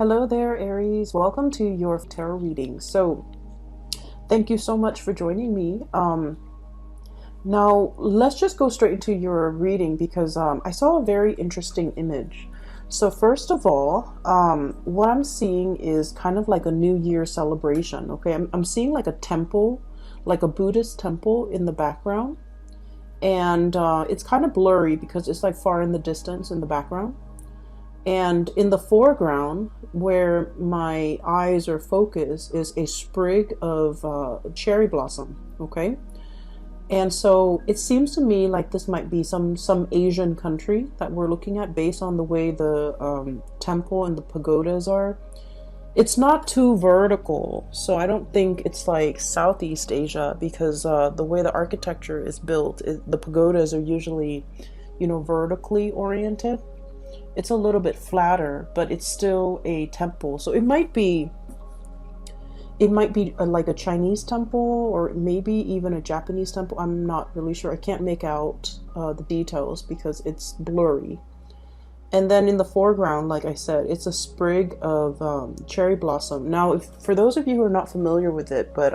Hello there, Aries. Welcome to your tarot reading. So, thank you so much for joining me. Now, let's just go straight into your reading because I saw a very interesting image. So, first of all, what I'm seeing is kind of like a New Year celebration. Okay, I'm seeing like a temple, like a Buddhist temple in the background, and it's kind of blurry because it's like far in the distance in the background. And in the foreground, where my eyes are focused, is a sprig of cherry blossom. Okay, and so it seems to me like this might be some Asian country that we're looking at based on the way the temple and the pagodas are. It's not too vertical, so I don't think it's like Southeast Asia because the way the architecture is built, the pagodas are usually, vertically oriented. It's a little bit flatter, but it's still a temple. So it might be like a Chinese temple or maybe even a Japanese temple. I'm not really sure. I can't make out the details because it's blurry. And then in the foreground, like I said, it's a sprig of cherry blossom. Now, for those of you who are not familiar with it, but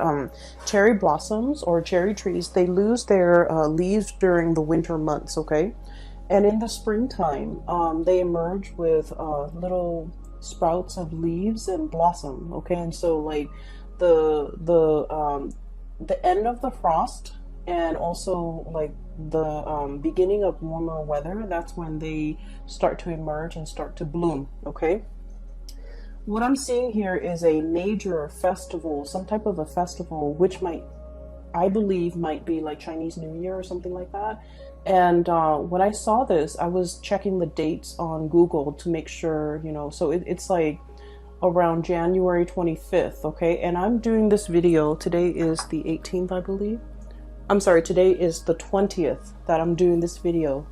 cherry blossoms or cherry trees, they lose their leaves during the winter months, okay? And in the springtime, they emerge with little sprouts of leaves and blossom. Okay, and so like the end of the frost and also like the beginning of warmer weather, that's when they start to emerge and start to bloom. Okay. What I'm seeing here is a major festival, some type of a festival, which I believe might be like Chinese New Year or something like that. And when I saw this, I was checking the dates on Google to make sure, so it's like around January 25th, okay? And I'm doing this video, today is the 18th, I believe. I'm sorry, today is the 20th that I'm doing this video.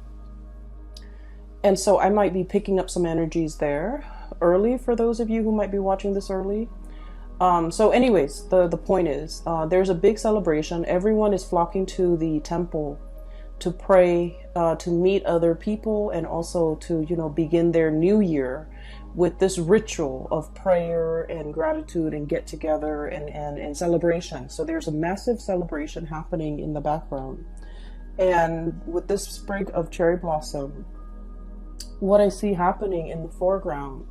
And so I might be picking up some energies there early for those of you who might be watching this early. So anyways, the point is, there's a big celebration. Everyone is flocking to the temple to pray, to meet other people, and also to, begin their new year with this ritual of prayer and gratitude and get together and celebration. So there's a massive celebration happening in the background. And with this sprig of cherry blossom, what I see happening in the foreground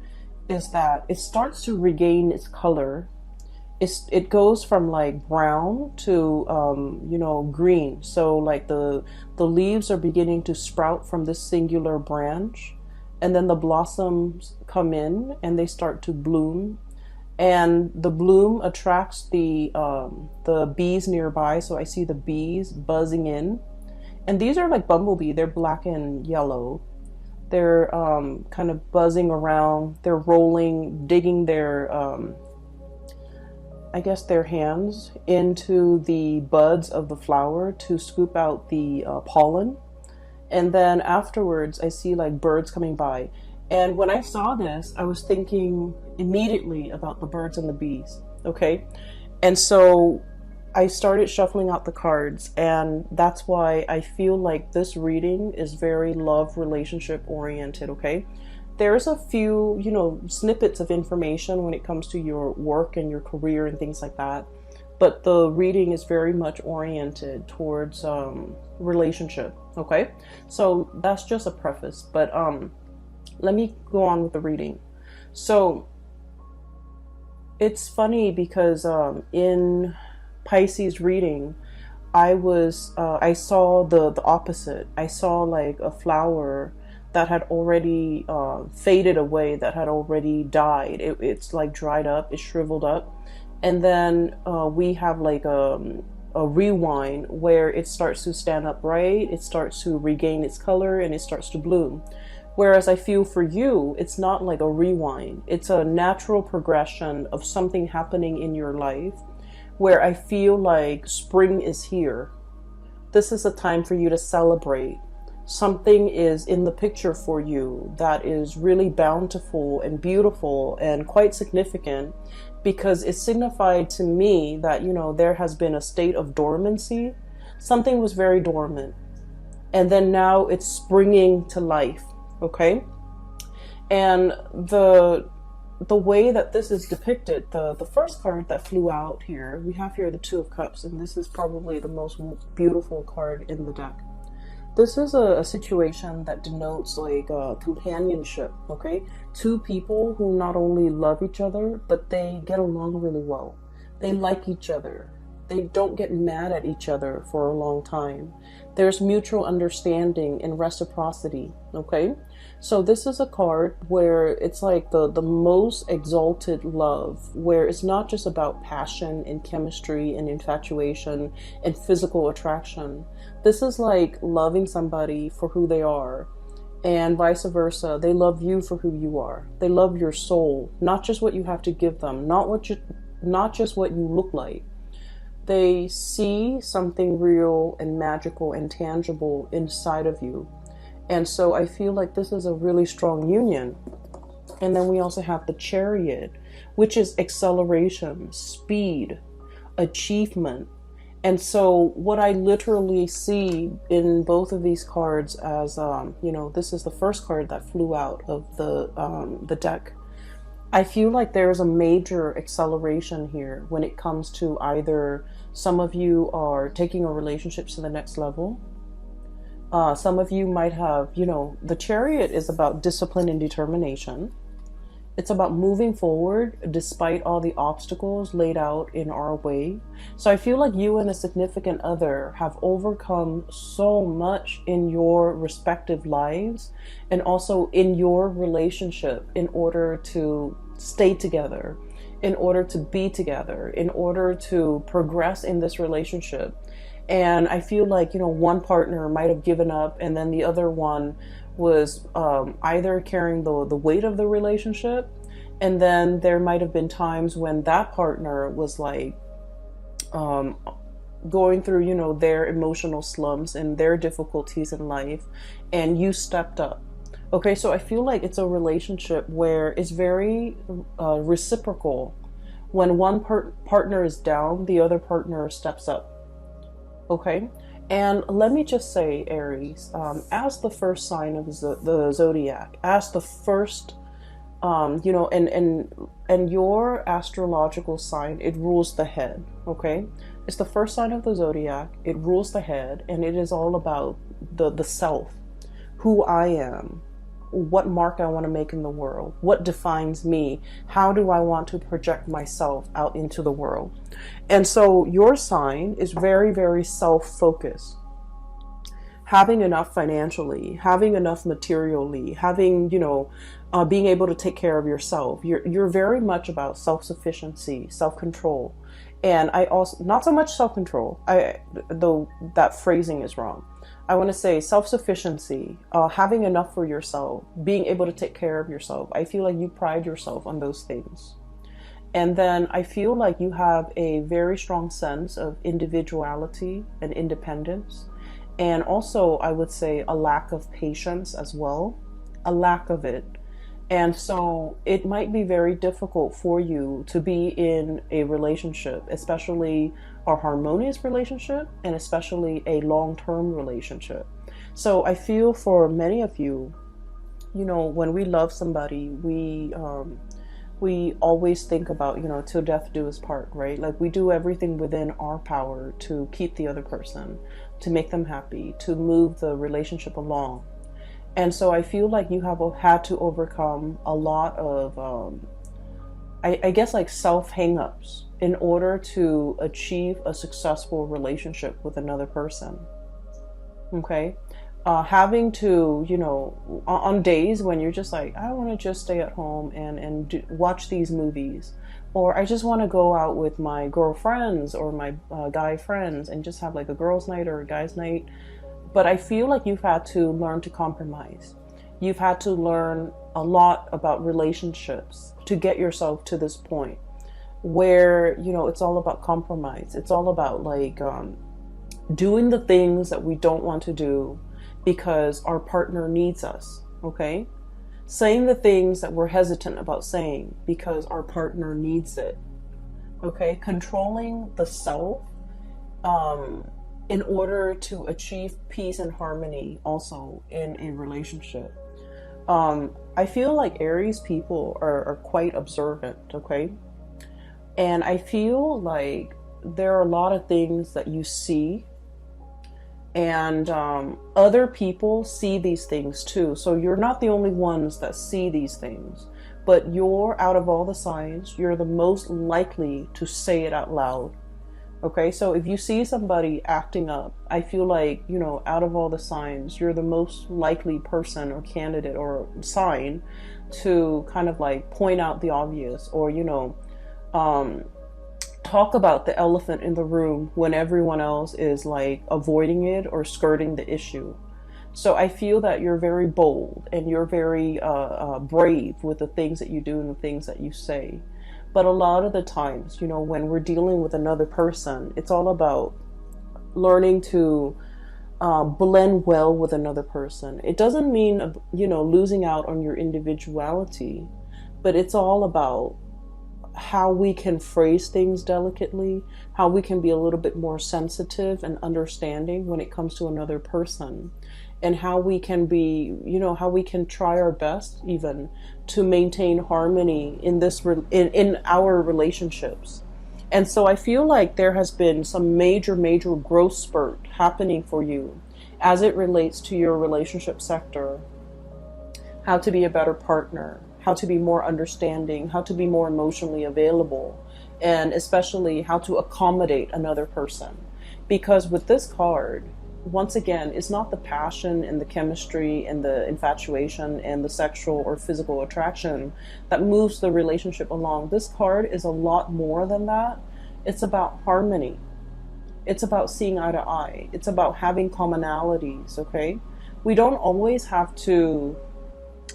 is that it starts to regain its color. It goes from like brown to green. So like the leaves are beginning to sprout from this singular branch, and then the blossoms come in and they start to bloom, and the bloom attracts the bees nearby. So I see the bees buzzing in, and these are like bumblebee. They're black and yellow. They're kind of buzzing around. They're rolling, digging their their hands into the buds of the flower to scoop out the pollen. And then afterwards, I see like birds coming by. And when I saw this, I was thinking immediately about the birds and the bees. Okay. And so I started shuffling out the cards, and that's why I feel like this reading is very love relationship oriented. Okay. There's a few, snippets of information when it comes to your work and your career and things like that. But the reading is very much oriented towards relationship. Okay. So that's just a preface. But let me go on with the reading. So it's funny because in Pisces reading, I saw the opposite. I saw like a flower that had already faded away, that had already died. It's like dried up, it's shriveled up. And then we have like a rewind where it starts to stand upright, it starts to regain its color, and it starts to bloom. Whereas I feel for you, it's not like a rewind. It's a natural progression of something happening in your life where I feel like spring is here. This is a time for you to celebrate. Something is in the picture for you that is really bountiful and beautiful and quite significant, because it signified to me that, there has been a state of dormancy. Something was very dormant, and then now it's springing to life. Okay. And the way that this is depicted, the first card that flew out here, we have here the Two of Cups, and this is probably the most beautiful card in the deck. This is a situation that denotes like companionship, okay? Two people who not only love each other, but they get along really well. They like each other. They don't get mad at each other for a long time. There's mutual understanding and reciprocity, okay? So this is a card where it's like the most exalted love, where it's not just about passion and chemistry and infatuation and physical attraction. This is like loving somebody for who they are, and vice versa. They love you for who you are. They love your soul, not just what you have to give them, not just what you look like. They see something real and magical and tangible inside of you. And so I feel like this is a really strong union. And then we also have the Chariot, which is acceleration, speed, achievement. And so what I literally see in both of these cards as, this is the first card that flew out of the deck. I feel like there is a major acceleration here when it comes to either some of you are taking a relationship to the next level. Some of you might have, the Chariot is about discipline and determination. It's about moving forward despite all the obstacles laid out in our way. So I feel like you and a significant other have overcome so much in your respective lives and also in your relationship in order to stay together, in order to be together, in order to progress in this relationship. And I feel like, one partner might have given up and then the other one was either carrying the weight of the relationship, and then there might have been times when that partner was like going through, their emotional slumps and their difficulties in life, and you stepped up. Okay, so I feel like it's a relationship where it's very reciprocal. When one partner is down, the other partner steps up. Okay, and let me just say, Aries, as the first sign of the zodiac, as the first, and your astrological sign, it rules the head. Okay, it's the first sign of the zodiac. It rules the head, and it is all about the self, who I am, what mark I want to make in the world, what defines me, how do I want to project myself out into the world. And so your sign is very, very self-focused. Having enough financially, having enough materially, having, being able to take care of yourself. You're very much about self-sufficiency, self-control. And I also, not so much self-control, though that phrasing is wrong. I want to say self-sufficiency, having enough for yourself, being able to take care of yourself. I feel like you pride yourself on those things. And then I feel like you have a very strong sense of individuality and independence. And also, I would say a lack of patience as well, a lack of it. And so it might be very difficult for you to be in a relationship, especially a harmonious relationship and especially a long-term relationship. So I feel for many of you, when we love somebody, we always think about, till death do us part, right? Like we do everything within our power to keep the other person, to make them happy, to move the relationship along. And so I feel like you have had to overcome a lot of, I guess, like self hang-ups in order to achieve a successful relationship with another person. Okay? Having to, on days when you're just like, I want to just stay at home and watch these movies. Or I just want to go out with my girlfriends or my guy friends and just have like a girls' night or a guys' night. But I feel like you've had to learn to compromise. You've had to learn a lot about relationships to get yourself to this point where, it's all about compromise. It's all about like doing the things that we don't want to do because our partner needs us, okay? Saying the things that we're hesitant about saying because our partner needs it, okay? Controlling the self, in order to achieve peace and harmony also in a relationship. I feel like Aries people are quite observant, okay? And I feel like there are a lot of things that you see, and other people see these things too. So you're not the only ones that see these things, but you're, out of all the signs, you're the most likely to say it out loud. Okay, so if you see somebody acting up, I feel like, you know, out of all the signs, you're the most likely person or candidate or sign to kind of like point out the obvious, or, you know, um, talk about the elephant in the room when everyone else is like avoiding it or skirting the issue. So I feel that you're very bold and you're very brave with the things that you do and the things that you say. But a lot of the times, you know, when we're dealing with another person, it's all about learning to blend well with another person. It doesn't mean, you know, losing out on your individuality, but it's all about how we can phrase things delicately, how we can be a little bit more sensitive and understanding when it comes to another person, and how we can be, you know, how we can try our best even to maintain harmony in in our relationships. And so I feel like there has been some major growth spurt happening for you as it relates to your relationship sector, how to be a better partner, how to be more understanding, how to be more emotionally available, and especially how to accommodate another person. Because with this card, once again, it's not the passion and the chemistry and the infatuation and the sexual or physical attraction that moves the relationship along. This card is a lot more than that. It's about harmony. It's about seeing eye to eye. It's about having commonalities, okay? We don't always have to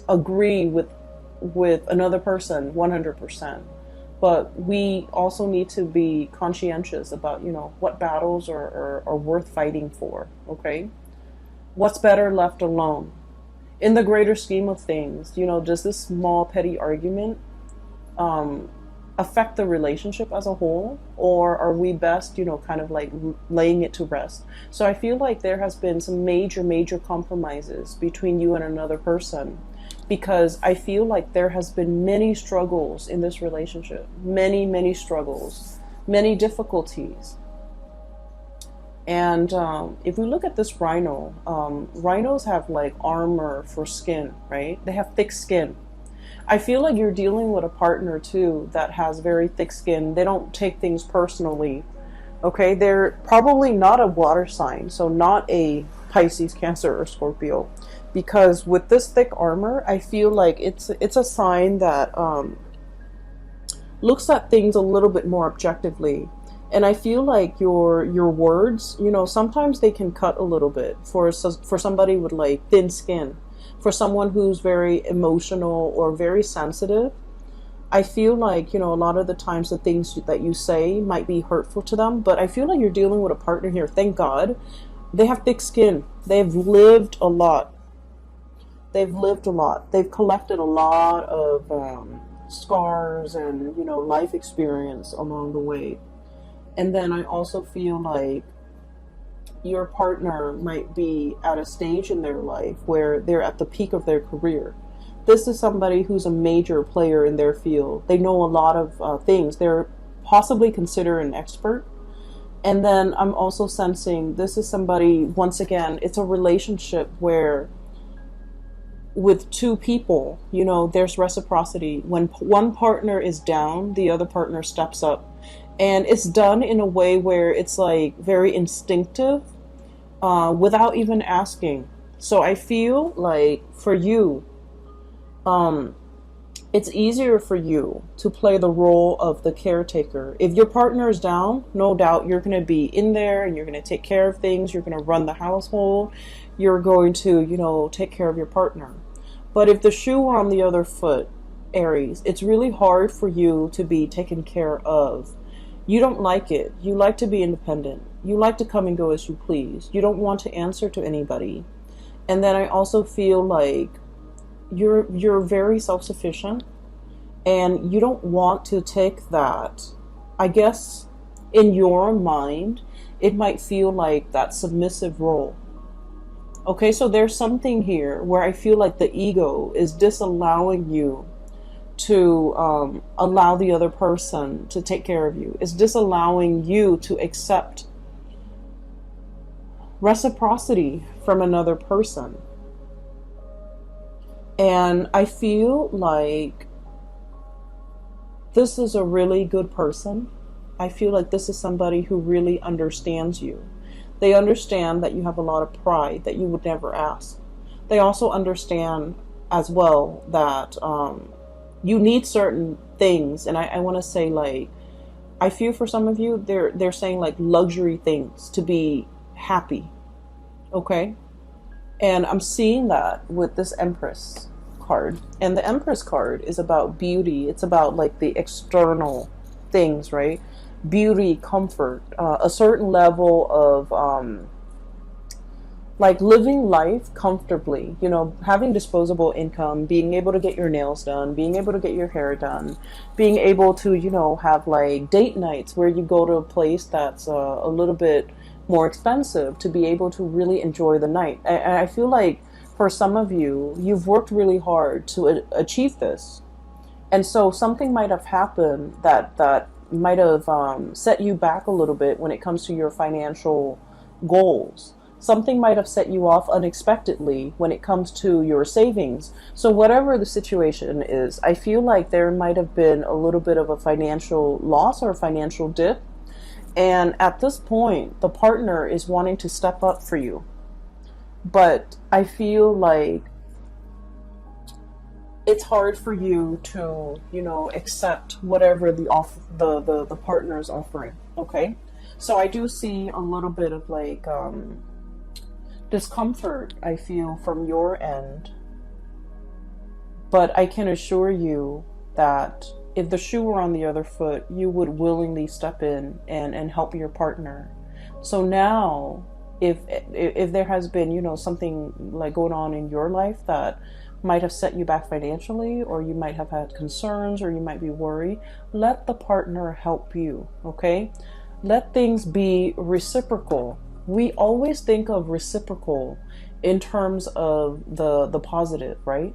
agree with another person 100%, but we also need to be conscientious about, you know, what battles are worth fighting for, okay? What's better left alone? In the greater scheme of things, you know, does this small petty argument affect the relationship as a whole, or are we best, you know, kind of like laying it to rest? So I feel like there has been some major compromises between you and another person, because I feel like there has been many struggles in this relationship, many struggles, many difficulties. And if we look at this rhino, rhinos have like armor for skin, right? They have thick skin. I feel like you're dealing with a partner too that has very thick skin. They don't take things personally. Okay, they're probably not a water sign, so not a Pisces, Cancer, or Scorpio. Because with this thick armor, I feel like it's a sign that looks at things a little bit more objectively. And I feel like your words, you know, sometimes they can cut a little bit for somebody with like thin skin. For someone who's very emotional or very sensitive, I feel like, you know, a lot of the times the things that you say might be hurtful to them. But I feel like you're dealing with a partner here. Thank God. They have thick skin. They've lived a lot. They've lived a lot. They've collected a lot of scars and, you know, life experience along the way. And then I also feel like your partner might be at a stage in their life where they're at the peak of their career. This is somebody who's a major player in their field. They know a lot of things. They're possibly considered an expert. And then I'm also sensing this is somebody, once again, it's a relationship where with two people, you know, there's reciprocity. When one partner is down, the other partner steps up. And it's done in a way where it's like very instinctive, without even asking. So I feel like for you, it's easier for you to play the role of the caretaker. If your partner is down, no doubt you're going to be in there and you're going to take care of things. You're going to run the household. You're going to, you know, take care of your partner. But if the shoe were on the other foot, Aries, it's really hard for you to be taken care of. You don't like it. You like to be independent. You like to come and go as you please. You don't want to answer to anybody. And then I also feel like you're very self-sufficient and you don't want to take that. I guess in your mind, it might feel like that submissive role. Okay, so there's something here where I feel like the ego is disallowing you to allow the other person to take care of you. It's disallowing you to accept reciprocity from another person. And I feel like this is a really good person. I feel like this is somebody who really understands you. They understand that you have a lot of pride that you would never ask. They also understand as well that you need certain things. And I want to say, like, I feel for some of you, they're saying like luxury things to be happy. Okay? And I'm seeing that with this Empress card. And the Empress card is about beauty. It's about like the external things, right? Beauty, comfort, a certain level of like living life comfortably, you know, having disposable income, being able to get your nails done, being able to get your hair done, being able to, you know, have like date nights where you go to a place that's a little bit more expensive to be able to really enjoy the night. And I feel like for some of you, you've worked really hard to achieve this. And so something might have happened that might have set you back a little bit when it comes to your financial goals. Something might have set you off unexpectedly when it comes to your savings. So whatever the situation is, I feel like there might have been a little bit of a financial loss or a financial dip. And at this point, the partner is wanting to step up for you. But I feel like it's hard for you to, you know, accept whatever the partner is offering. Okay, so I do see a little bit of like discomfort, I feel, from your end. But I can assure you that if the shoe were on the other foot, you would willingly step in and help your partner. So now, if there has been, you know, something like going on in your life that might have set you back financially, or you might have had concerns, or you might be worried, let the partner help you, okay? Let things be reciprocal. We always think of reciprocal in terms of the positive, right?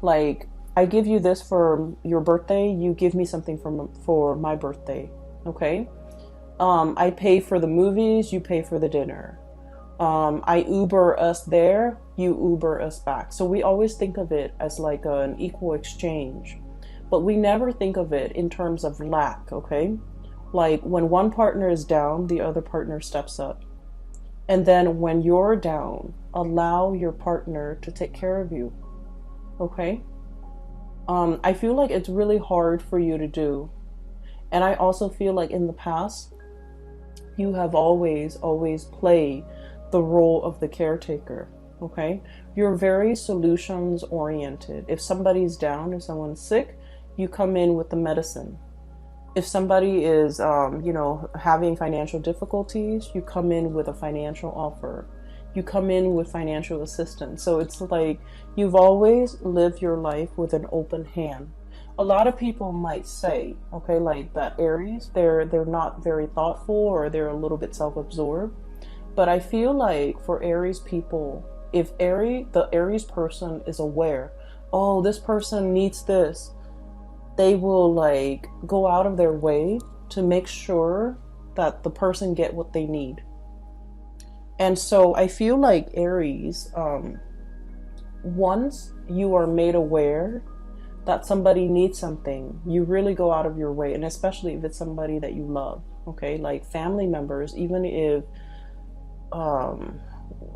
Like, I give you this for your birthday, you give me something for my birthday, okay? I pay for the movies, you pay for the dinner. I Uber us there, you Uber us back. So we always think of it as like an equal exchange, but we never think of it in terms of lack, okay? Like when one partner is down, the other partner steps up. And then when you're down, allow your partner to take care of you, okay? I feel like it's really hard for you to do. And I also feel like in the past, you have always played the role of the caretaker, okay? You're very solutions oriented. If somebody's down, if someone's sick, you come in with the medicine. If somebody is, you know, having financial difficulties, you come in with a financial offer. You come in with financial assistance. So it's like you've always lived your life with an open hand. A lot of people might say, okay, like that Aries, they're not very thoughtful, or they're a little bit self-absorbed. But I feel like for Aries people, if the Aries person is aware, oh, this person needs this, they will like go out of their way to make sure that the person get what they need. And so I feel like Aries, once you are made aware that somebody needs something, you really go out of your way. And especially if it's somebody that you love, okay? Like family members, even if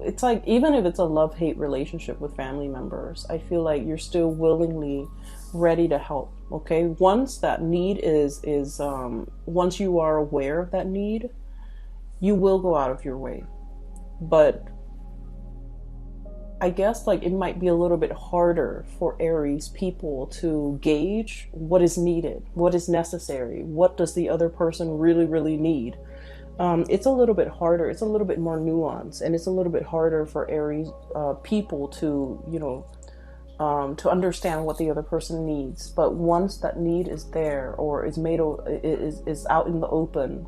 it's like, even if it's a love-hate relationship with family members, I feel like you're still willingly ready to help, okay? Once that need is once you are aware of that need, you will go out of your way. But I guess like it might be a little bit harder for Aries people to gauge what is needed, what is necessary, what does the other person really need. It's a little bit harder, it's a little bit more nuanced, and it's a little bit harder for Aries people to, you know, to understand what the other person needs. But once that need is there, or is out in the open,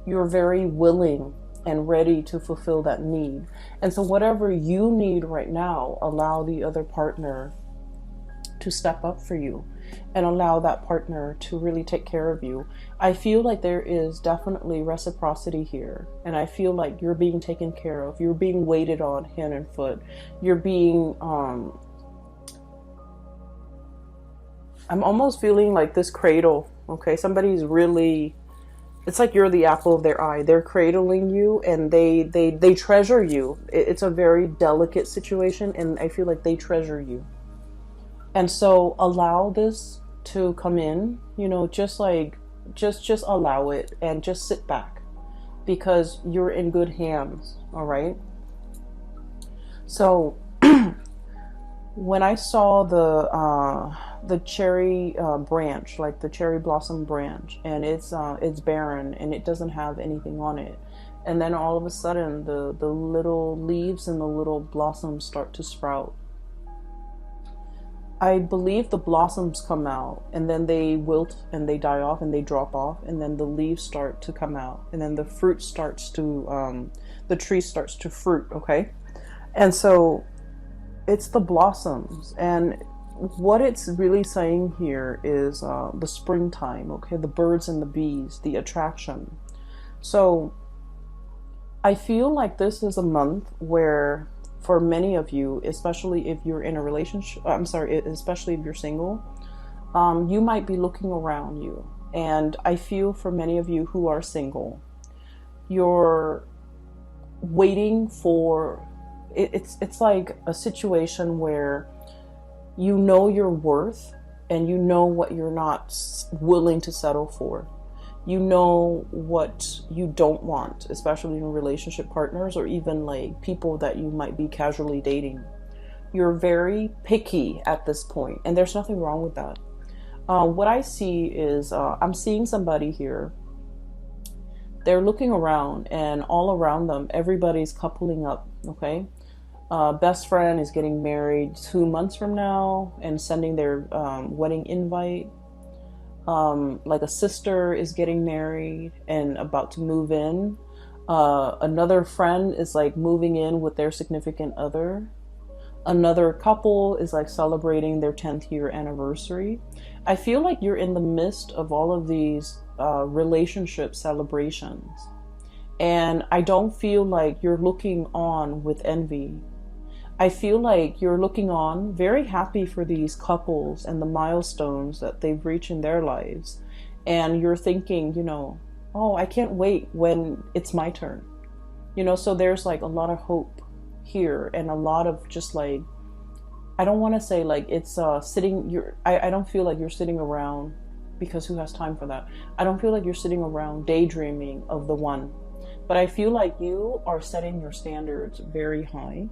you're very willing and ready to fulfill that need. And so whatever you need right now, allow the other partner to step up for you and allow that partner to really take care of you. I feel like there is definitely reciprocity here, and I feel like you're being taken care of. You're being waited on hand and foot. You're being I'm almost feeling like this cradle, okay? Somebody's really, it's like you're the apple of their eye. They're cradling you, and they treasure you. It's a very delicate situation, and I feel like they treasure you. And so allow this to come in, you know, just allow it and just sit back, because you're in good hands, all right? So when I saw the cherry branch, like the cherry blossom branch, and it's barren and it doesn't have anything on it, and then all of a sudden the little leaves and the little blossoms start to sprout. I believe the blossoms come out, and then they wilt and they die off and they drop off, and then the leaves start to come out, and then the fruit starts to the tree starts to fruit, okay? And so it's the blossoms, and what it's really saying here is the springtime, okay? The birds and the bees, the attraction. So I feel like this is a month where, for many of you, especially if you're in a relationship, especially if you're single, you might be looking around you. And I feel for many of you who are single, you're waiting for, it's like a situation where you know your worth and you know what you're not willing to settle for. You know what you don't want, especially in relationship partners or even like people that you might be casually dating. You're very picky at this point, and there's nothing wrong with that. What I see is I'm seeing somebody here. They're looking around, and all around them, everybody's coupling up, okay? Best friend is getting married 2 months from now and sending their wedding invite. Like a sister is getting married and about to move in. Another friend is like moving in with their significant other. Another couple is like celebrating their 10th year anniversary. I feel like you're in the midst of all of these relationship celebrations. And I don't feel like you're looking on with envy. I feel like you're looking on very happy for these couples and the milestones that they've reached in their lives. And you're thinking, you know, oh, I can't wait when it's my turn. You know, so there's like a lot of hope here, and a lot of just like, I don't want to say like it's I don't feel like you're sitting around, because who has time for that? I don't feel like you're sitting around daydreaming of the one. But I feel like you are setting your standards very high.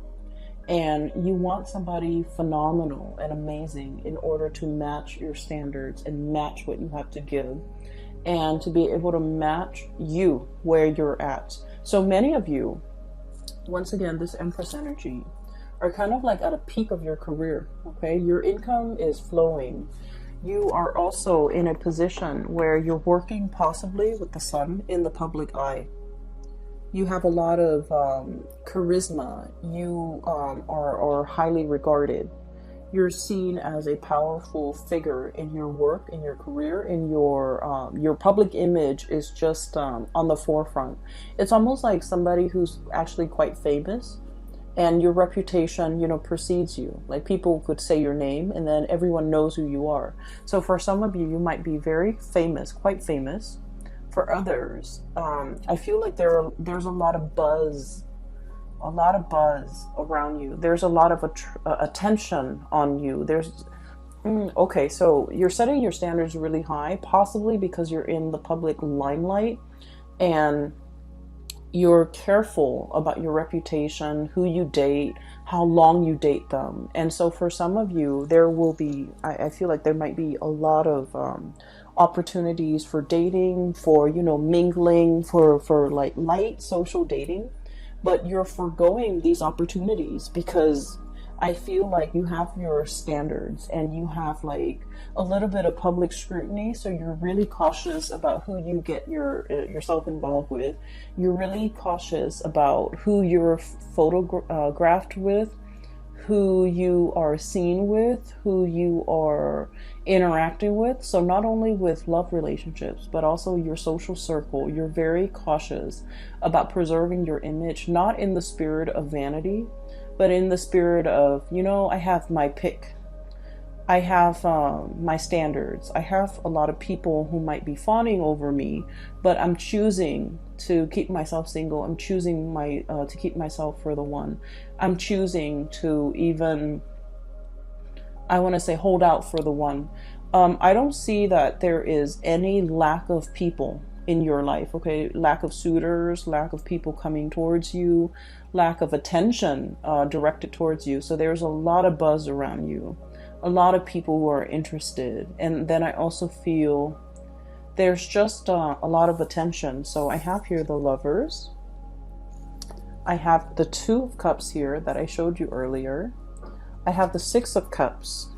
And you want somebody phenomenal and amazing in order to match your standards and match what you have to give, and to be able to match you where you're at. So many of you, once again, this Empress energy, are kind of like at a peak of your career, okay? Your income is flowing. You are also in a position where you're working possibly with the sun in the public eye. You have a lot of charisma. You are highly regarded. You're seen as a powerful figure in your work, in your career, in your public image is just on the forefront. It's almost like somebody who's actually quite famous, and your reputation, you know, precedes you. Like people could say your name, and then everyone knows who you are. So for some of you, you might be very famous, quite famous. For others, I feel like there's a lot of buzz around you. There's a lot of attention on you. Okay, so you're setting your standards really high, possibly because you're in the public limelight, and you're careful about your reputation, who you date, how long you date them. And so for some of you, there will be, I feel like there might be a lot of opportunities for dating, for, you know, mingling, for like light social dating, but you're foregoing these opportunities because I feel like you have your standards and you have like a little bit of public scrutiny. So you're really cautious about who you get yourself involved with. You're really cautious about who you're photographed with, who you are seen with, who you are interacting with. So not only with love relationships, but also your social circle. You're very cautious about preserving your image, not in the spirit of vanity, but in the spirit of, I have my pick. I have my standards. I have a lot of people who might be fawning over me, but I'm choosing to keep myself single. I'm choosing to keep myself for the one. I'm choosing to even, I want to say, hold out for the one. I don't see that there is any lack of people in your life, okay? Lack of suitors, lack of people coming towards you, lack of attention directed towards you. So there's a lot of buzz around you, a lot of people who are interested. And then I also feel there's just a lot of attention. So I have here the Lovers. I have the Two of Cups here that I showed you earlier. I have the Six of Cups.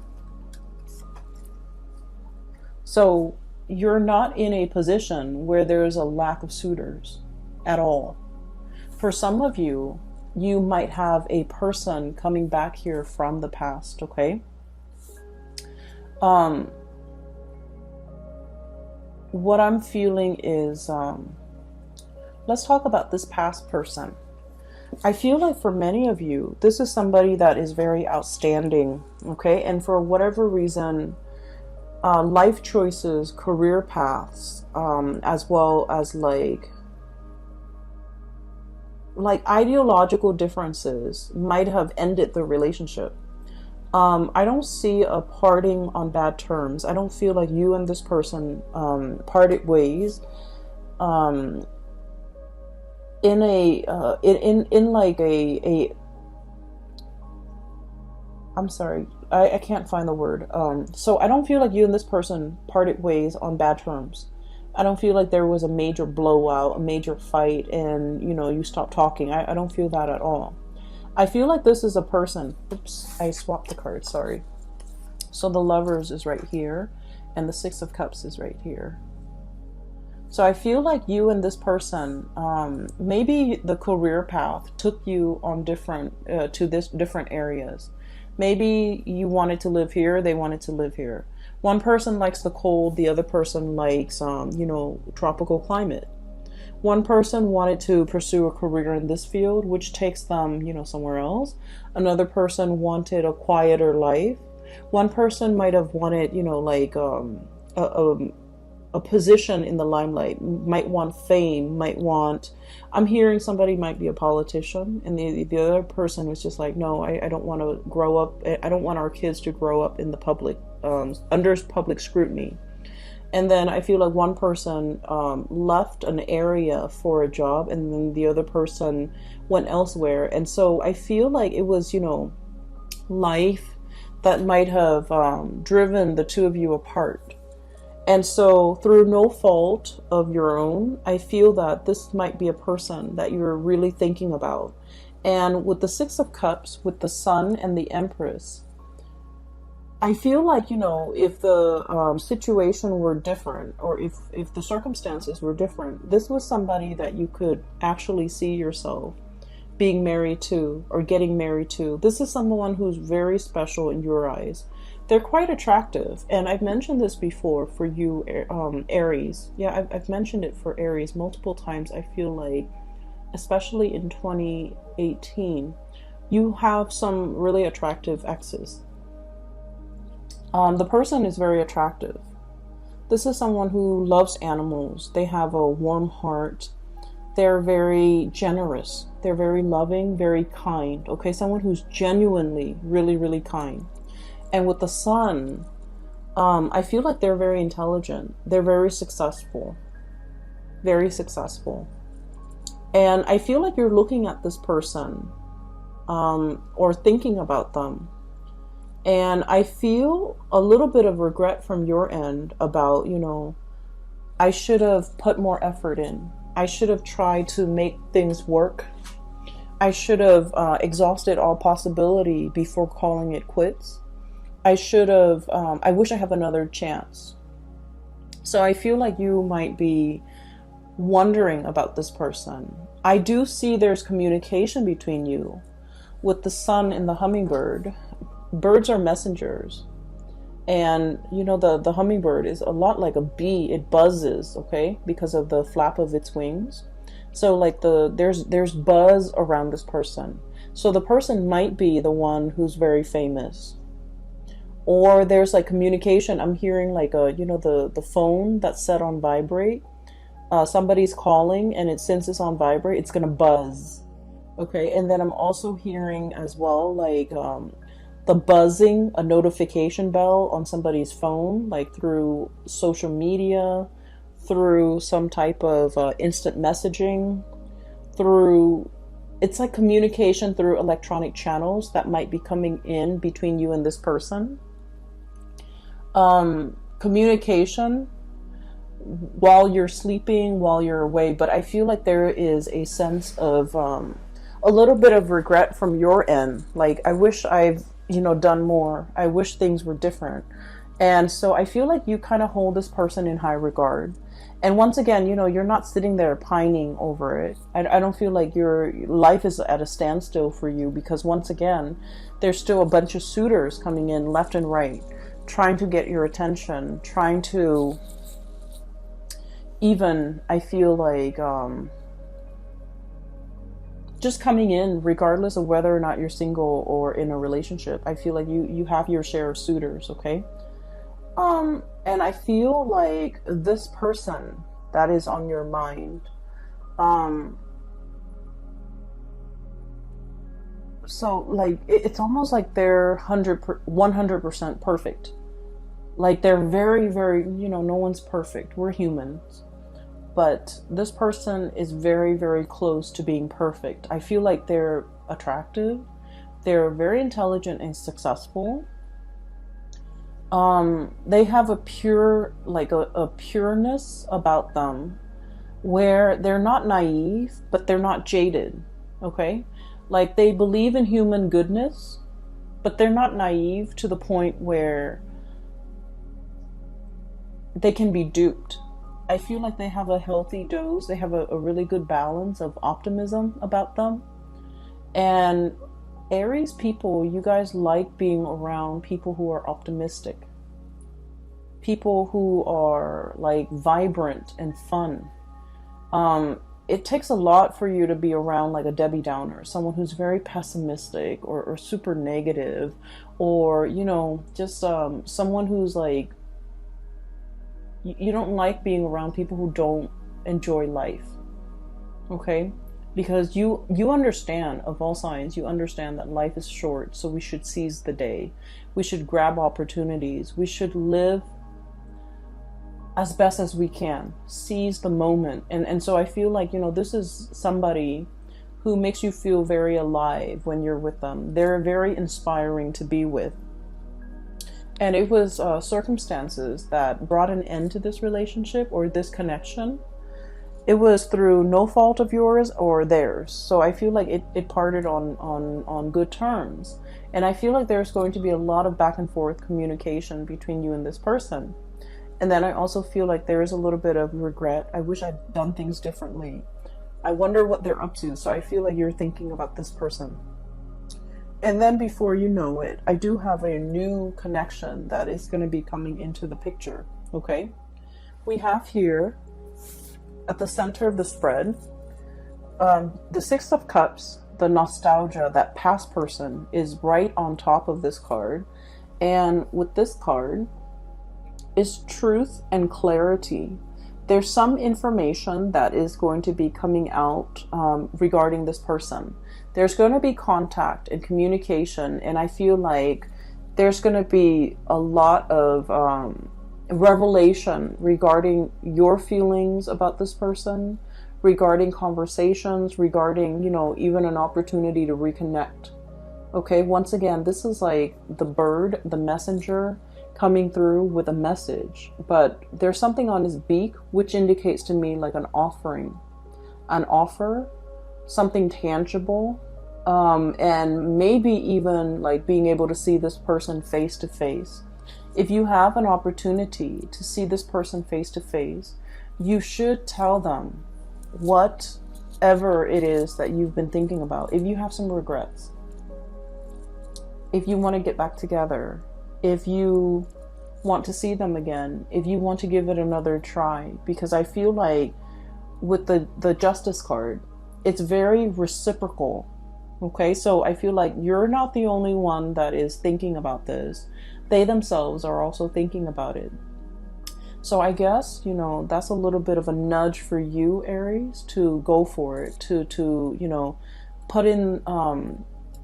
So you're not in a position where there's a lack of suitors at all. For some of you, you might have a person coming back here from the past, okay? What I'm feeling is, let's talk about this past person. I feel like for many of you, this is somebody that is very outstanding, okay? And for whatever reason, life choices, career paths, as well as like ideological differences might have ended the relationship. I don't see a parting on bad terms. I don't feel like you and this person parted ways in like a I'm sorry, I can't find the word. So I don't feel like you and this person parted ways on bad terms. I don't feel like there was a major blowout, a major fight, and you stopped talking. I don't feel that at all. I feel like this is a person. Oops, I swapped the card, sorry. So the Lovers is right here, and the Six of Cups is right here. So I feel like you and this person, maybe the career path took you on different areas. Maybe you wanted to live here, they wanted to live here. One person likes the cold, the other person likes, tropical climate. One person wanted to pursue a career in this field, which takes them, somewhere else. Another person wanted a quieter life. One person might have wanted, a position in the limelight, might want fame, I'm hearing somebody might be a politician, and the other person was just like, no, I don't want to grow up, I don't want our kids to grow up in the public, under public scrutiny. And then I feel like one person left an area for a job, and then the other person went elsewhere. And so I feel like it was, life that might have driven the two of you apart. And so through no fault of your own, I feel that this might be a person that you're really thinking about. And with the Six of Cups, with the Sun and the Empress, I feel like, if the situation were different, or if the circumstances were different, this was somebody that you could actually see yourself being married to or getting married to. This is someone who's very special in your eyes. They're quite attractive. And I've mentioned this before for you, Aries. Yeah, I've mentioned it for Aries multiple times. I feel like, especially in 2018, you have some really attractive exes. The person is very attractive. This is someone who loves animals. They have a warm heart. They're very generous. They're very loving, very kind. Okay, someone who's genuinely really, really kind. And with the Sun, I feel like they're very intelligent. They're very successful. Very successful. And I feel like you're looking at this person or thinking about them. And I feel a little bit of regret from your end about, I should have put more effort in. I should have tried to make things work. I should have exhausted all possibility before calling it quits. I should have, I wish I have another chance. So I feel like you might be wondering about this person. I do see there's communication between you with the sun and the hummingbird. Birds are messengers. And you know, the hummingbird is a lot like a bee. It buzzes, okay, because of the flap of its wings. So like there's buzz around this person. So the person might be the one who's very famous. Or there's like communication. I'm hearing like the phone that's set on vibrate. Somebody's calling and since it's on vibrate, it's gonna buzz. Okay, and then I'm also hearing as well like the buzzing, a notification bell on somebody's phone, like through social media, through some type of instant messaging, it's like communication through electronic channels that might be coming in between you and this person. Communication while you're sleeping, while you're away, but I feel like there is a sense of a little bit of regret from your end. Like, I wish I've done more. I wish things were different. And so I feel like you kind of hold this person in high regard. And once again, you're not sitting there pining over it. I don't feel like your life is at a standstill for you, because once again, there's still a bunch of suitors coming in left and right, trying to get your attention, trying to even, I feel like, just coming in regardless of whether or not you're single or in a relationship. I feel like you have your share of suitors, okay? And I feel like this person that is on your mind, so like it's almost like they're 100% perfect. Like they're very, very, no one's perfect. We're humans. But this person is very, very close to being perfect. I feel like they're attractive. They're very intelligent and successful. They have a pureness about them where they're not naive, but they're not jaded. Okay? Like they believe in human goodness, but they're not naive to the point where they can be duped. I feel like they have a healthy dose. They have a really good balance of optimism about them. And Aries people, you guys like being around people who are optimistic. People who are like vibrant and fun. It takes a lot for you to be around like a Debbie Downer, someone who's very pessimistic or super negative, or, just someone who's like, you don't like being around people who don't enjoy life, okay? Because you understand, of all signs, you understand that life is short, so we should seize the day. We should grab opportunities. We should live as best as we can. Seize the moment. And so I feel like, this is somebody who makes you feel very alive when you're with them. They're very inspiring to be with. And it was circumstances that brought an end to this relationship or this connection. It was through no fault of yours or theirs. So I feel like it parted on good terms. And I feel like there's going to be a lot of back and forth communication between you and this person. And then I also feel like there is a little bit of regret. I wish I'd done things differently. I wonder what they're up to. So I feel like you're thinking about this person. And then before you know it, I do have a new connection that is going to be coming into the picture, okay? We have here, at the center of the spread, the Six of Cups, the nostalgia, that past person is right on top of this card. And with this card is truth and clarity. There's some information that is going to be coming out regarding this person. There's going to be contact and communication, and I feel like there's going to be a lot of revelation regarding your feelings about this person, regarding conversations, regarding, even an opportunity to reconnect. Okay, once again, this is like the bird, the messenger, coming through with a message, but there's something on his beak which indicates to me like an offering, an offer, something tangible, and maybe even like being able to see this person face to face. If you have an opportunity to see this person face to face, you should tell them whatever it is that you've been thinking about. If you have some regrets, if you want to get back together, if you want to see them again, if you want to give it another try, because I feel like with the Justice card, it's very reciprocal. Okay, so I feel like you're not the only one that is thinking about this. They themselves are also thinking about it. So I guess, you know, that's a little bit of a nudge for you, Aries, to go for it, to you know, put in,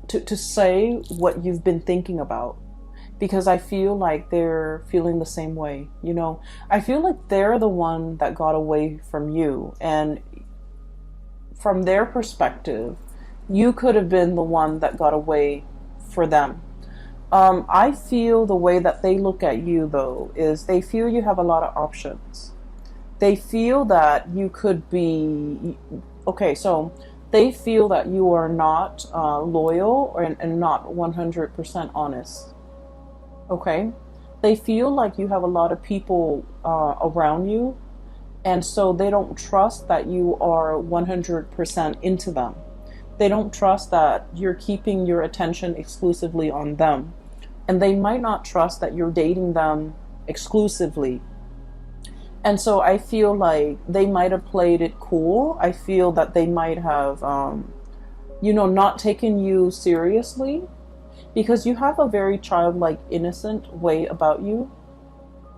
to say what you've been thinking about. Because I feel like they're feeling the same way, you know. I feel like they're the one that got away from you. And from their perspective, you could have been the one that got away for them. I feel the way that they look at you, though, is they feel you have a lot of options. They feel that you could be... Okay, so they feel that you are not loyal and not 100% honest. Okay? They feel like you have a lot of people around you, and so they don't trust that you are 100% into them. They don't trust that you're keeping your attention exclusively on them. And they might not trust that you're dating them exclusively. And so I feel like they might have played it cool. I feel that they might have, you know, not taken you seriously, because you have a very childlike, innocent way about you.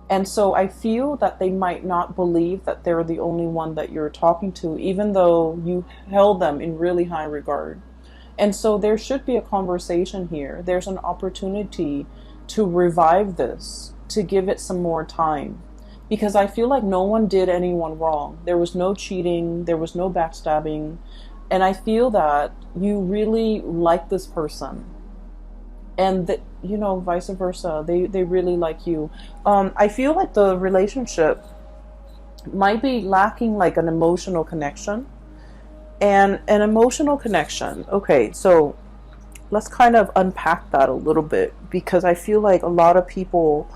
And so I feel that they might not believe that they're the only one that you're talking to, even though you held them in really high regard. And so there should be a conversation here. There's an opportunity to revive this, to give it some more time. Because I feel like no one did anyone wrong. There was no cheating. There was no backstabbing. And I feel that you really like this person. And that, you know, vice versa, they really like you. I feel like the relationship might be lacking like an emotional connection. And an emotional connection, okay, so let's kind of unpack that a little bit, because I feel like a lot of people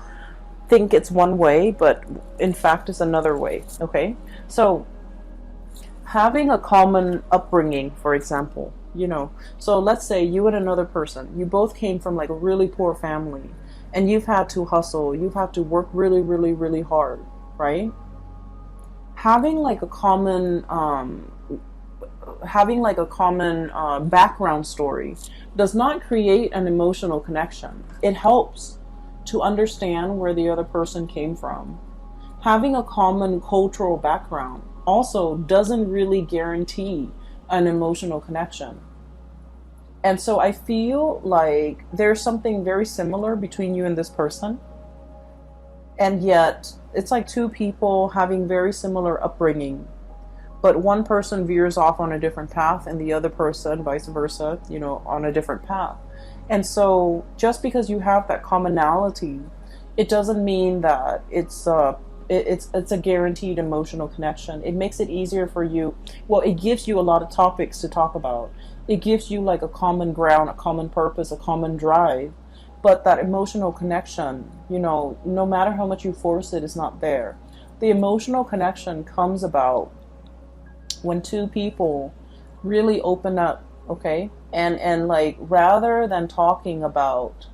think it's one way, but in fact it's another way. Okay, so having a common upbringing, for example, you know, so let's say you and another person, you both came from like a really poor family, and you've had to hustle, you've had to work really, really, really hard, right? Having like a common background story does not create an emotional connection. It helps to understand where the other person came from. Having a common cultural background also doesn't really guarantee an emotional connection. And so I feel like there's something very similar between you and this person. And yet it's like two people having very similar upbringing, but one person veers off on a different path and the other person, vice versa, you know, on a different path. And so just because you have that commonality, it doesn't mean that it's a guaranteed emotional connection. It makes it easier for you. Well, it gives you a lot of topics to talk about. It gives you like a common ground, a common purpose, a common drive. But that emotional connection, you know, no matter how much you force it, is not there. The emotional connection comes about when two people really open up, okay? And like, rather than talking about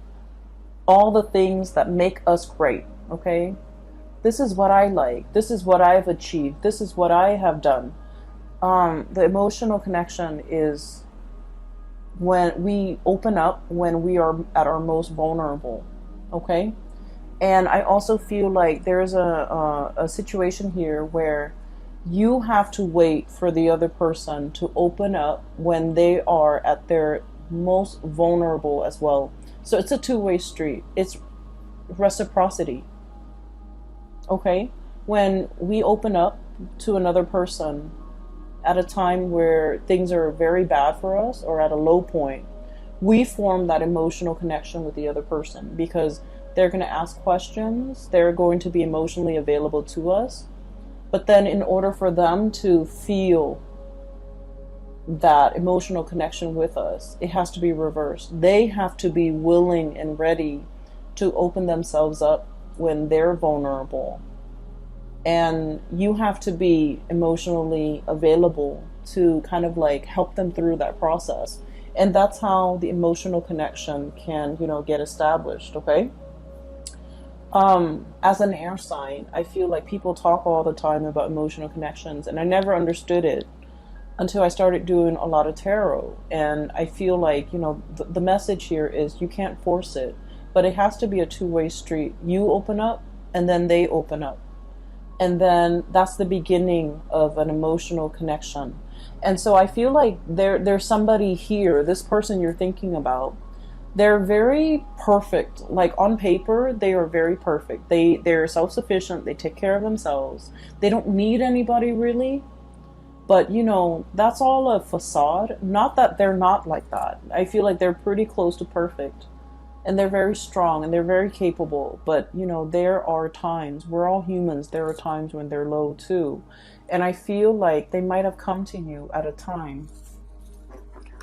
all the things that make us great, okay? This is what I like. This is what I've achieved. This is what I have done. The emotional connection is when we open up, when we are at our most vulnerable, okay? And I also feel like there's a situation here where you have to wait for the other person to open up when they are at their most vulnerable as well. So it's a two-way street. It's reciprocity. Okay? When we open up to another person at a time where things are very bad for us or at a low point, we form that emotional connection with the other person because they're going to ask questions. They're going to be emotionally available to us. But then in order for them to feel that emotional connection with us, it has to be reversed. They have to be willing and ready to open themselves up when they're vulnerable. And you have to be emotionally available to kind of like help them through that process. And that's how the emotional connection can, get established, okay? As an air sign, I feel like people talk all the time about emotional connections, and I never understood it until I started doing a lot of tarot. And I feel like, the message here is you can't force it, but it has to be a two-way street. You open up and then they open up. And then that's the beginning of an emotional connection. And so I feel like there's somebody here, this person you're thinking about, they're very perfect. Like on paper, they are very perfect. They're self-sufficient. They take care of themselves. They don't need anybody really. But, that's all a facade. Not that they're not like that. I feel like they're pretty close to perfect. And they're very strong and they're very capable. But, there are times, we're all humans, there are times when they're low too. And I feel like they might have come to you at a time.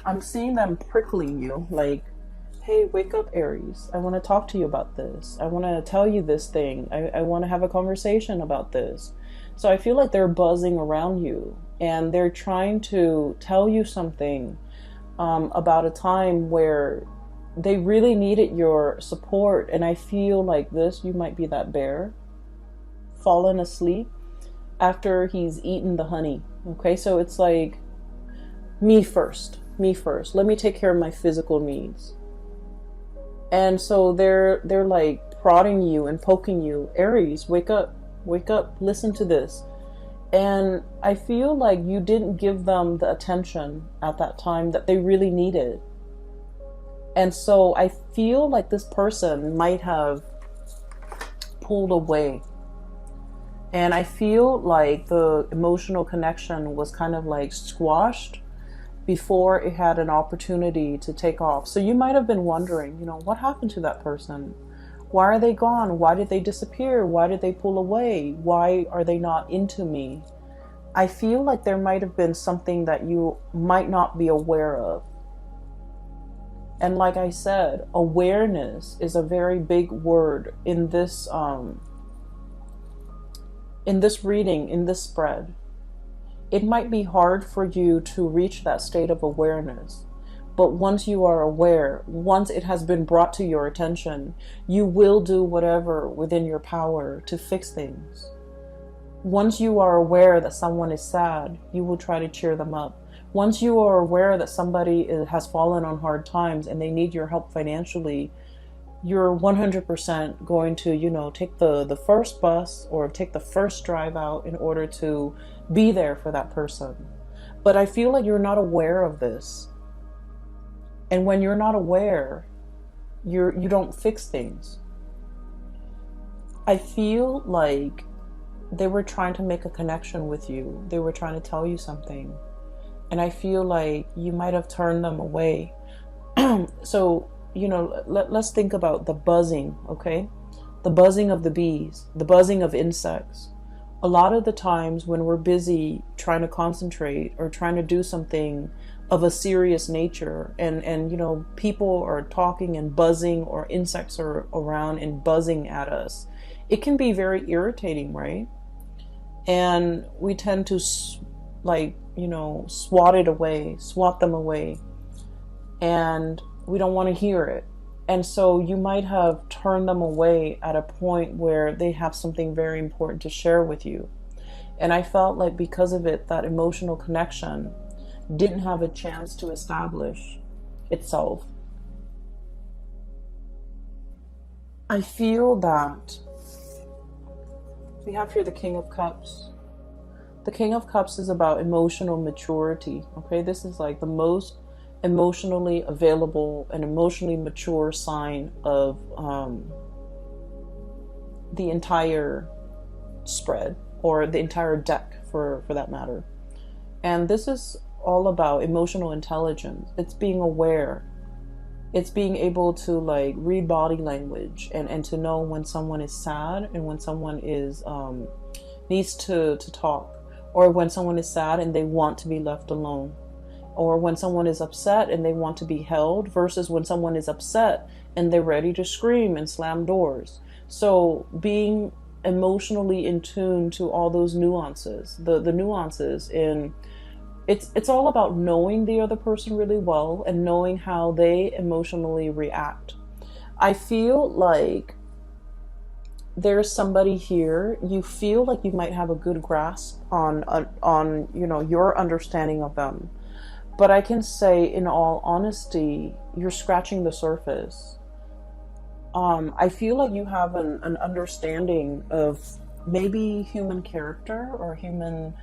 I'm seeing them prickling you, like, hey, wake up, Aries. I want to talk to you about this. I want to tell you this thing. I want to have a conversation about this. So I feel like they're buzzing around you and they're trying to tell you something about a time where they really needed your support. And I feel like you might be that bear fallen asleep after he's eaten the honey. Okay, so it's like, me first. Let me take care of my physical needs. And so they're like prodding you and poking you. Aries, wake up, listen to this. And I feel like you didn't give them the attention at that time that they really needed. And so I feel like this person might have pulled away. And I feel like the emotional connection was kind of like squashed before it had an opportunity to take off. So you might have been wondering, what happened to that person? Why are they gone? Why did they disappear? Why did they pull away? Why are they not into me? I feel like there might have been something that you might not be aware of. And like I said, awareness is a very big word in this reading, in this spread. It might be hard for you to reach that state of awareness. But once you are aware, once it has been brought to your attention, you will do whatever within your power to fix things. Once you are aware that someone is sad, you will try to cheer them up. Once you are aware that somebody has fallen on hard times and they need your help financially, you're 100% going to, take the first bus or take the first drive out in order to be there for that person. But I feel like you're not aware of this. And when you're not aware, you don't fix things. I feel like they were trying to make a connection with you. They were trying to tell you something. And I feel like you might have turned them away. So, let's think about the buzzing, okay? The buzzing of the bees, the buzzing of insects. A lot of the times when we're busy trying to concentrate or trying to do something of a serious nature and people are talking and buzzing or insects are around and buzzing at us, it can be very irritating, right? And we tend to swat them away, and we don't want to hear it. And so you might have turned them away at a point where they have something very important to share with you. And I felt like because of it, that emotional connection didn't have a chance to establish itself. I feel that we have here the King of Cups. The King of Cups is about emotional maturity. Okay, this is like the most emotionally available and emotionally mature sign of the entire spread, or the entire deck for that matter. And this is all about emotional intelligence. It's being aware. It's being able to read body language and to know when someone is sad and when someone is needs to talk, or when someone is sad and they want to be left alone. or when someone is upset and they want to be held, versus when someone is upset and they're ready to scream and slam doors. So being emotionally in tune to all those nuances, the nuances in it's all about knowing the other person really well and knowing how they emotionally react. I feel like there's somebody here, you feel like you might have a good grasp on you know, your understanding of them. But I can say, in all honesty, you're scratching the surface. I feel like you have an understanding of maybe human character or human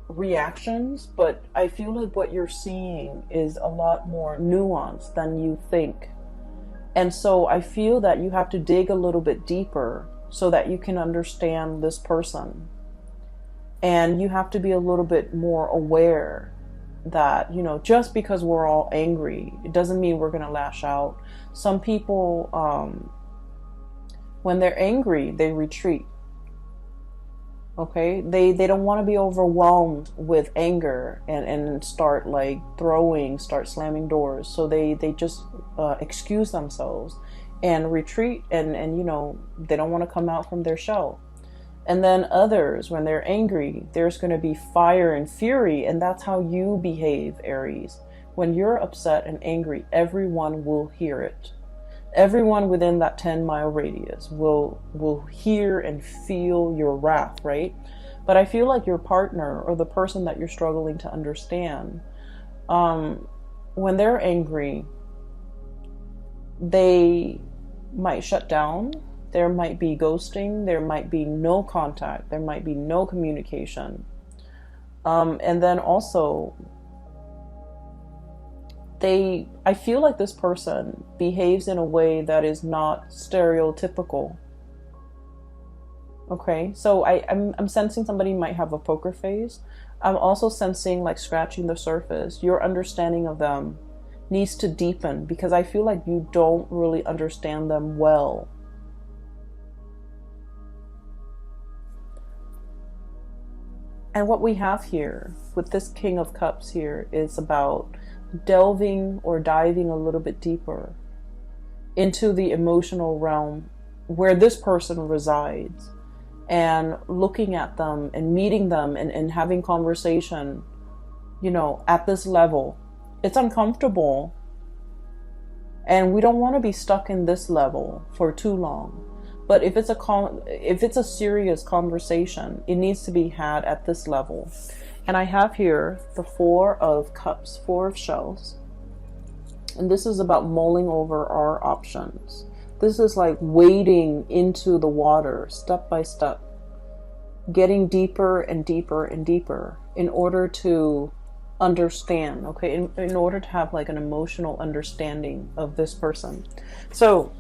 reactions, but I feel like what you're seeing is a lot more nuanced than you think. And so I feel that you have to dig a little bit deeper so that you can understand this person. And you have to be a little bit more aware that, you know, just because we're all angry, it doesn't mean we're going to lash out. Some people, when they're angry, they retreat. Okay, they don't want to be overwhelmed with anger and start like start slamming doors. So they just excuse themselves and retreat, and you know, they don't want to come out from their shell. And then others, when they're angry, there's going to be fire and fury, and that's how you behave, Aries. When you're upset and angry, everyone will hear it. Everyone within that 10-mile radius will hear and feel your wrath, right? But I feel like your partner or the person that you're struggling to understand, when they're angry, they might shut down. There might be ghosting. There might be no contact. There might be no communication. And then also, I feel like this person behaves in a way that is not stereotypical. Okay, so I'm sensing somebody might have a poker face. I'm also sensing like scratching the surface. Your understanding of them needs to deepen, because I feel like you don't really understand them well. And what we have here with this King of Cups here is about delving or diving a little bit deeper into the emotional realm where this person resides, and looking at them and meeting them and having conversation, you know, at this level. It's uncomfortable, and we don't want to be stuck in this level for too long. But if it's a serious conversation, it needs to be had at this level. And I have here the Four of Cups, Four of Shells. And this is about mulling over our options. This is like wading into the water step by step, getting deeper and deeper and deeper in order to understand, okay? In order to have like an emotional understanding of this person. So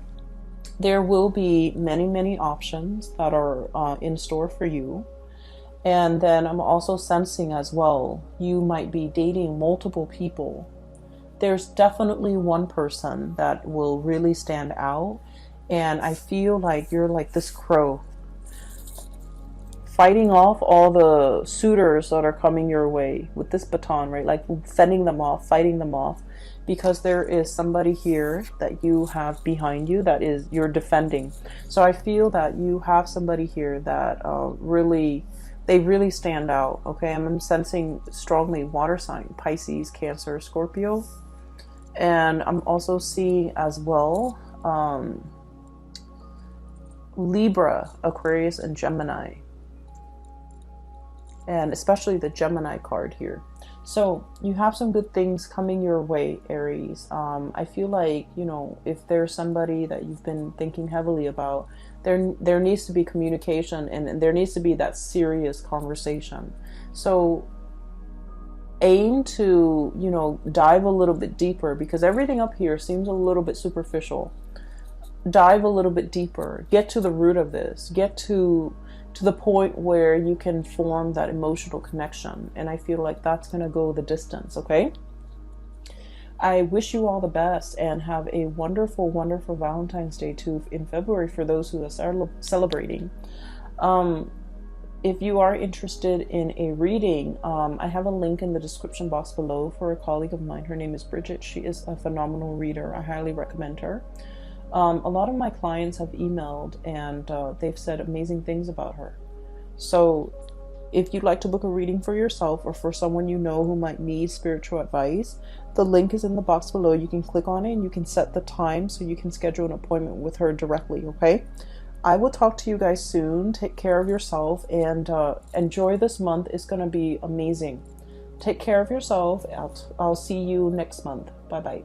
there will be many, many options that are in store for you. And then I'm also sensing as well, you might be dating multiple people. There's definitely one person that will really stand out. And I feel like you're like this crow, fighting off all the suitors that are coming your way with this baton, right? Like fending them off, fighting them off. Because there is somebody here that you have behind you that is you're defending. So I feel that you have somebody here that they really stand out. Okay, I'm sensing strongly water sign, Pisces, Cancer, Scorpio. And I'm also seeing as well Libra, Aquarius, and Gemini. And especially the Gemini card here. So you have some good things coming your way, Aries. I feel like, you know, if there's somebody that you've been thinking heavily about, there needs to be communication, and there needs to be that serious conversation. So aim to, you know, dive a little bit deeper, because everything up here seems a little bit superficial. Dive a little bit deeper. Get to the root of this. Get to the point where you can form that emotional connection. And I feel like that's going to go the distance, okay? I wish you all the best, and have a wonderful, wonderful Valentine's Day too in February for those who are celebrating. if you are interested in a reading, I have a link in the description box below for a colleague of mine. Her name is Bridget. She is a phenomenal reader. I highly recommend her. A lot of my clients have emailed and they've said amazing things about her. So if you'd like to book a reading for yourself or for someone you know who might need spiritual advice, the link is in the box below. You can click on it and you can set the time so you can schedule an appointment with her directly, okay? I will talk to you guys soon. Take care of yourself and enjoy this month. It's going to be amazing. Take care of yourself. I'll see you next month. Bye-bye.